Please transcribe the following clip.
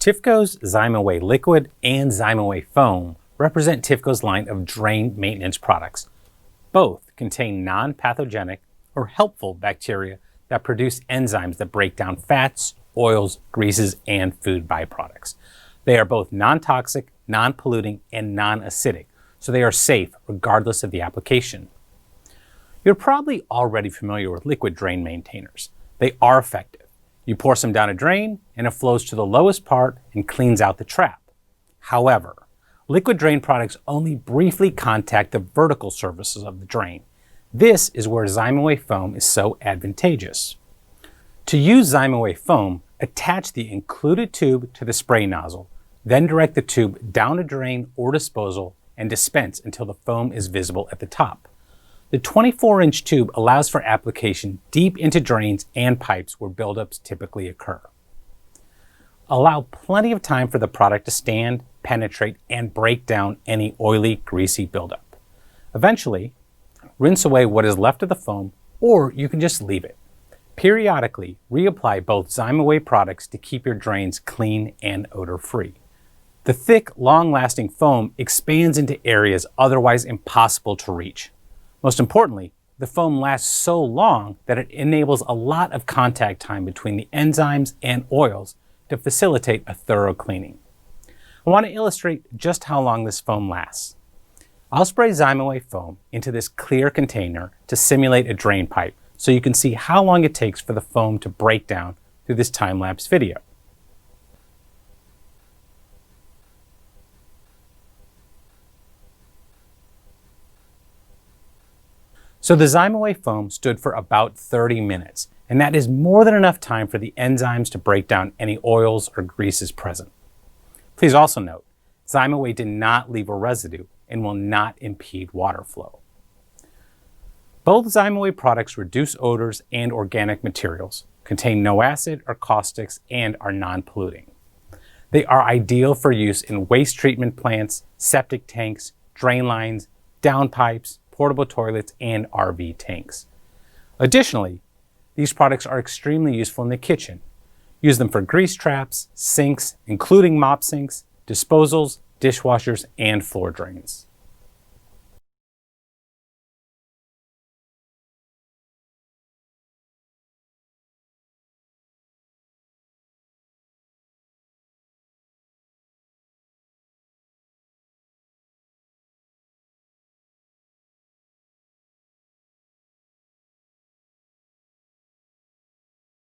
TIFCO's Zyme-Away liquid and Zyme-Away foam represent TIFCO's line of drain maintenance products. Both contain non-pathogenic or helpful bacteria that produce enzymes that break down fats, oils, greases, and food byproducts. They are both non-toxic, non-polluting, and non-acidic, so they are safe regardless of the application. You're probably already familiar with liquid drain maintainers. They are effective. You pour some down a drain, and it flows to the lowest part and cleans out the trap. However, liquid drain products only briefly contact the vertical surfaces of the drain. This is where Zyme-Away foam is so advantageous. To use Zyme-Away foam, attach the included tube to the spray nozzle, then direct the tube down a drain or disposal and dispense until the foam is visible at the top. The 24-inch tube allows for application deep into drains and pipes where buildups typically occur. Allow plenty of time for the product to stand, penetrate, and break down any oily, greasy buildup. Eventually, rinse away what is left of the foam, or you can just leave it. Periodically, reapply both Zyme-Away products to keep your drains clean and odor-free. The thick, long-lasting foam expands into areas otherwise impossible to reach. Most importantly, the foam lasts so long that it enables a lot of contact time between the enzymes and oils to facilitate a thorough cleaning. I want to illustrate just how long this foam lasts. I'll spray Zyme-Away foam into this clear container to simulate a drain pipe so you can see how long it takes for the foam to break down through this time-lapse video. So the Zyme-Away foam stood for about 30 minutes, and that is more than enough time for the enzymes to break down any oils or greases present. Please also note, Zyme-Away did not leave a residue and will not impede water flow. Both Zyme-Away products reduce odors and organic materials, contain no acid or caustics, and are non-polluting. They are ideal for use in waste treatment plants, septic tanks, drain lines, downpipes, portable toilets, and RV tanks. Additionally, these products are extremely useful in the kitchen. Use them for grease traps, sinks, including mop sinks, disposals, dishwashers, and floor drains.